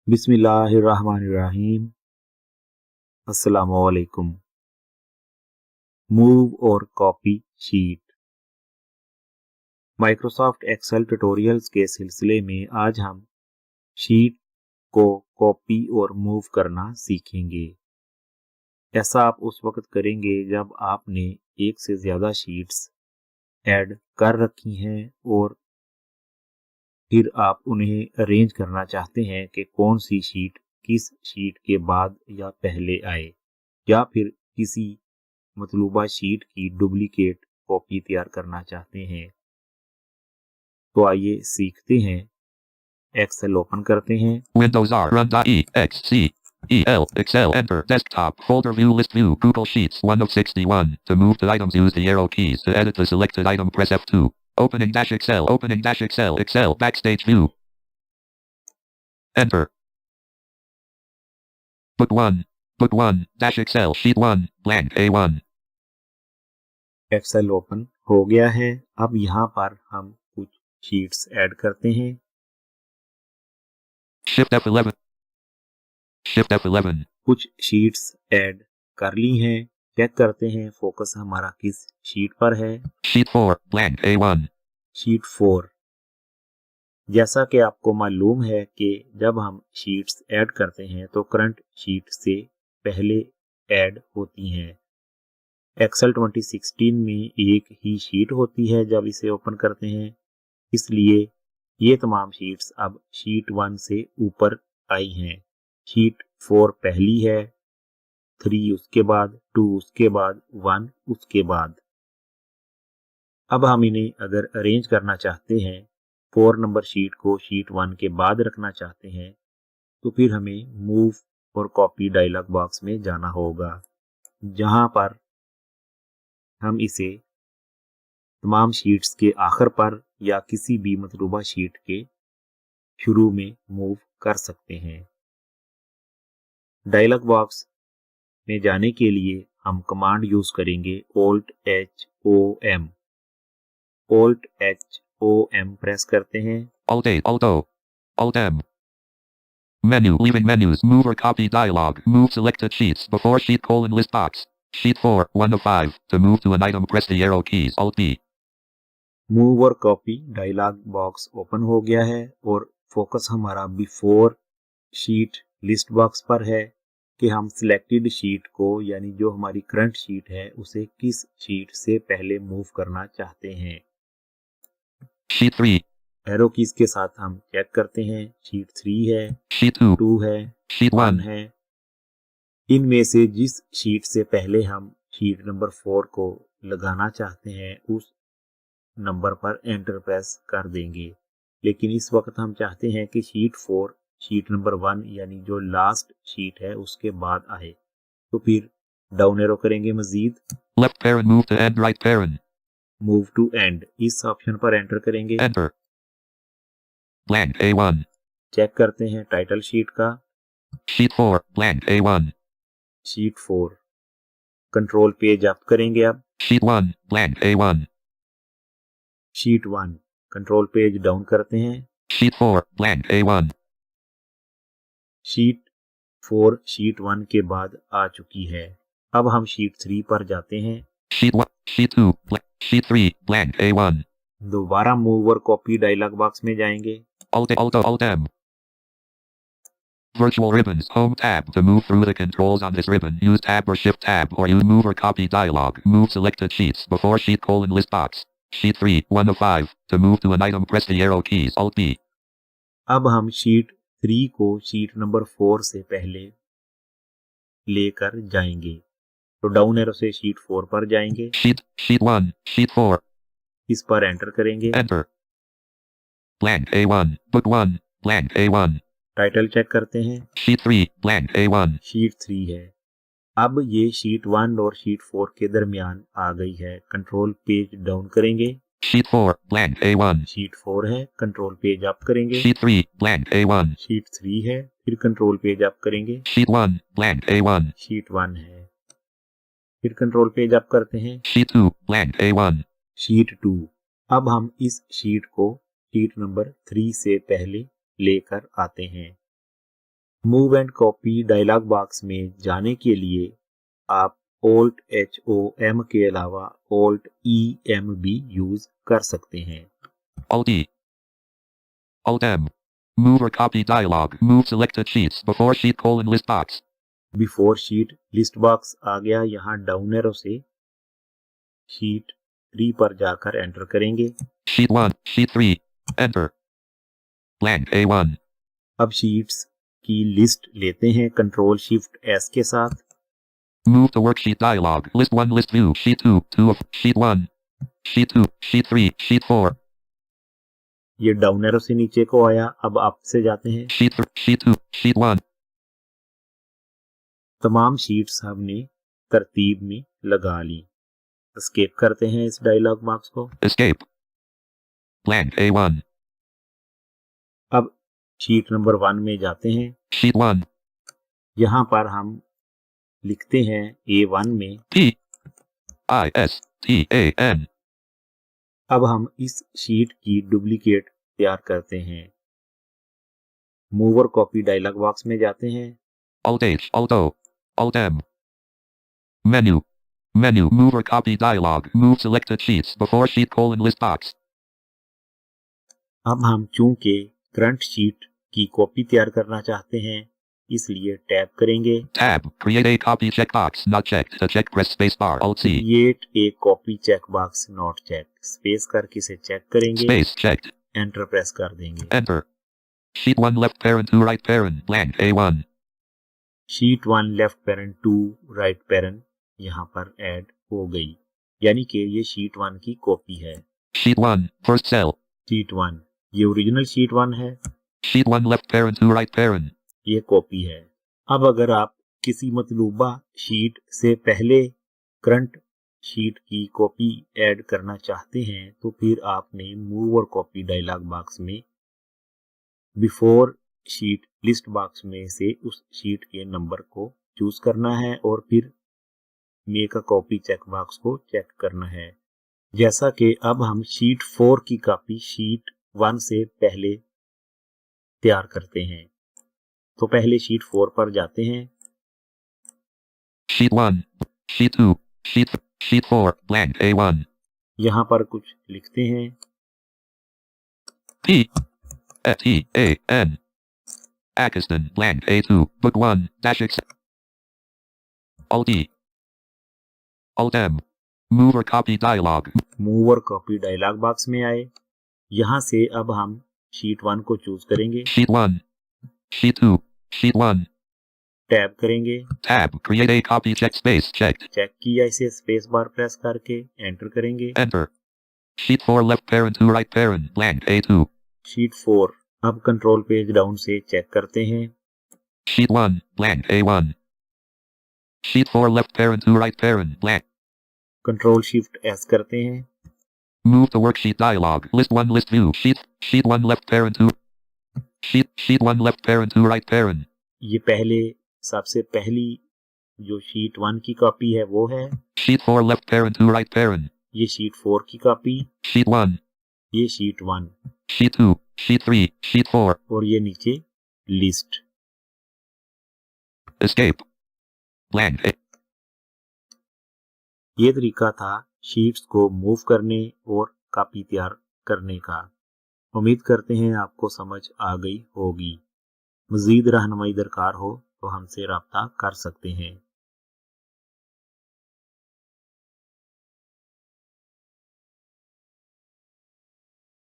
बिस्मिल्लाहिर्रहमानिर्रहीम। अस्सलामुअलैकुम। मूव और copy sheet. Microsoft Excel tutorials के सिलसिले में आज हम शीट को कॉपी और मूव करना सीखेंगे। ऐसा आप उस वक्त करेंगे जब आपने एक से ज़्यादा शीट्स ऐड कर रखी हैं और फिर आप उन्हें अरेंज करना चाहते हैं कि कौन सी शीट किस शीट के बाद या पहले आए, या फिर किसी मतलूबा शीट की डुप्लीकेट कॉपी तैयार करना चाहते हैं। तो आइए सीखते हैं। एक्सेल ओपन करते हैं। Windows R run.exe Excel enter desktop folder view list view Google Sheets 1 of 61. To move the items use the arrow keys. To edit the selected item press F2. Opening Excel Excel backstage view. Enter. Book 1 dash Excel sheet 1 blank A1. Excel open हो गया है। अब यहाँ पर हम कुछ sheets add करते हैं। Shift F11. कुछ शीट्स ऐड कर ली हैं। चेक करते हैं फोकस हमारा किस शीट पर है। Sheet 4 blank A1. शीट 4। जैसा कि आपको मालूम है कि जब हम शीट्स ऐड करते हैं तो करंट शीट से पहले ऐड होती हैं। एक्सेल 2016 में एक ही शीट होती है जब इसे ओपन करते हैं, इसलिए ये तमाम शीट्स अब शीट 1 से ऊपर आई हैं। शीट 4 पहली है, 3 उसके बाद, 2 उसके बाद, 1 उसके बाद। अब हम इन्हें अगर अरेंज करना चाहते हैं, 4 नंबर शीट को शीट 1 के बाद रखना चाहते हैं, तो फिर हमें मूव और कॉपी डायलॉग बॉक्स में जाना होगा, जहां पर हम इसे तमाम शीट्स के आखिर पर या किसी भी मतलूबा शीट के शुरू में मूव कर सकते हैं। डायलॉग बॉक्स में जाने के लिए हम कमांड यूज करेंगे Alt+H+O+M। Alt+H+O+M प्रेस करते हैं। Alt-M. Menu leaving menus move or copy dialog move selected sheets before sheet list box. Sheet 4 1 of 5. To move to an item press the arrow keys Alt-B. Move और copy dialog box open हो गया है और focus हमारा before sheet list box पर है कि हम सिलेक्टेड शीट को, यानी जो हमारी करंट शीट है, उसे किस शीट से पहले मूव करना चाहते हैं। Sheet 3. एरो कीज के साथ हम चेक करते हैं। शीट 3 है, Sheet 2 है, Sheet 1 है। इनमें से जिस शीट से पहले हम शीट नंबर 4 को लगाना चाहते हैं उस नंबर पर एंटर प्रेस कर देंगे। लेकिन इस वक्त हम चाहते हैं कि शीट 4 शीट नंबर 1 यानी जो लास्ट शीट है उसके बाद आए, तो फिर डाउन एरो करेंगे Majeed. Left parent move to end right parent. Move to end इस ऑप्शन पर एंटर करेंगे। Enter. Blank A1. चेक करते हैं टाइटल शीट का। Sheet 4 blank A1. Sheet 4। Control page up करेंगे। अब Sheet 1 blank A1. Sheet 1। Control page down करते हैं। Sheet 4 blank A1. Sheet 4 sheet 1 के बाद आ चुकी है। अब हम शीट 3 पर जाते हैं। Sheet 2 Sheet 3 blank A1. दोबारा मूव और कॉपी डायलॉग बॉक्स में जाएंगे। Alt-M. Virtual ribbons home tab. To move through the controls on this ribbon use tab or shift tab or use move or copy dialog. Move selected sheets before sheet list box. Sheet 3 1 of 5. To move to an item press the arrow keys Alt-B. अब हम sheet 3 को sheet number 4 से पहले लेकर जाएंगे, तो down arrow से sheet 4 पर जाएंगे। Sheet 1 Sheet 4. इस पर एंटर करेंगे। Enter. Blank A1 Book 1 blank A1. Title check करते हैं। Sheet 3 blank A1. शीट 3 है। अब ये शीट 1 और शीट 4 के दरमियान आ गई है। कंट्रोल पेज डाउन करेंगे। Sheet 4 blank A1. शीट 4 है। कंट्रोल पेज अप करेंगे। Sheet 3 blank A1. शीट 3 है, फिर कंट्रोल पेज अप करेंगे। Sheet 1 blank A1. शीट 1 है, फिर कंट्रोल पेज अप करते हैं। Sheet 2 blank A1. शीट 2। अब हम इस शीट को शीट नंबर 3 से पहले लेकर आते हैं। Move and copy dialog box में जाने के लिए आप Alt+H+O+M के अलावा Alt+E+M भी यूज कर सकते हैं। Alt E. Alt M. Move or copy dialog. Move selected sheets before sheet : list box. Before sheet list box आ गया, यहाँ डाउन एरो से शीट 3 पर जाकर एंटर करेंगे। Sheet 1, sheet 3, enter. Blank A1. अब शीट्स की लिस्ट लेते हैं Ctrl+Shift+S के साथ। Move to worksheet dialog. List 1, list view. Sheet 2, 2 of sheet 1. Sheet 2, sheet 3, sheet 4. ये डाउन एरो से नीचे को आया। अब अप से जाते हैं। Sheet 3, sheet 2, sheet 1. तमाम शीट्स हमने तरतीब में लगा ली। एस्केप करते हैं इस डायलॉग बॉक्स को। Escape. Blank A1. अब शीट नंबर 1 में जाते हैं। Sheet 1. यहाँ पर हम लिखते हैं A1 में PISTAN. अब हम इस शीट की डुप्लीकेट तैयार करते हैं। मूव और कॉपी डायलॉग बॉक्स में जाते हैं। Alt-H, Alt-O, Alt-M. Menu. Menu. Move or copy dialog. Move selected sheets before sheet : list box. अब हम चूंकि करंट शीट की कॉपी तैयार करना चाहते हैं, इसलिए टैब करेंगे। Tab. Create a copy checkbox. Not checked. To check, press spacebar. Alt-C. Create a copy check box not check, space करके इसे चेक करेंगे। Space checked. एंटर प्रेस कर देंगे। Enter. Sheet 1 left parent 2 right parent. Blank A1. Sheet 1 left parent 2 right parent यहाँ पर add हो गई, यानी कि ये शीट 1 की कॉपी है। Sheet 1 first cell. शीट 1 ये ओरिजिनल शीट 1 है, Sheet 1 left parent 2 right parent. ये कॉपी है। अब अगर आप किसी मतलूबा शीट से पहले करंट शीट की कॉपी ऐड करना चाहते हैं, तो फिर आपने मूव और कॉपी डायलॉग बॉक्स में बिफोर शीट लिस्ट बॉक्स में से उस शीट के नंबर को चूज करना है और फिर make a copy check box को चेक करना है। जैसा कि अब हम शीट 4 की कॉपी शीट 1 से पहले तैयार करते हैं, तो पहले शीट 4 पर जाते हैं। Sheet 1, Sheet 2, Sheet 4, blank A1. यहाँ पर कुछ लिखते हैं। PTAN. Akiston, blank A2, book 1, -X. Alt-E. Alt-M. Move or copy dialog. Move और कॉपी डायलॉग बॉक्स में आए। यहाँ से अब हम शीट 1 को चूज करेंगे। Sheet 1, Sheet 2, Sheet 1. टैब करेंगे। Tab. Create a copy check space checked. Check किया, इसे स्पेस बार प्रेस करके एंटर करेंगे। Enter. Sheet 4 left parent 2 right parent. Blank A2. Sheet 4 अब कंट्रोल पेज डाउन से चेक करते हैं। Sheet 1 blank A1. Sheet 4 left parent 2 right parent. Blank. Ctrl+Shift+S करते हैं। Move to worksheet dialog. List 1 list view. Sheet 1 left parent 2. Sheet 1 left parent 2 right parent. ये पहले सबसे पहली जो शीट 1 की कॉपी है वो है। Sheet 4 left parent 2 right parent. ये शीट 4 की कॉपी। Sheet 1. ये शीट 1। Sheet 2, Sheet 3, Sheet 4. और ये नीचे लिस्ट। Escape. Blank A. ये तरीका था शीट्स को मूव करने और कॉपी तैयार करने का। उम्मीद करते हैं आपको समझ आ गई होगी। मज़ीद रहनुमाई दरकार हो तो हमसे राब्ता कर सकते हैं।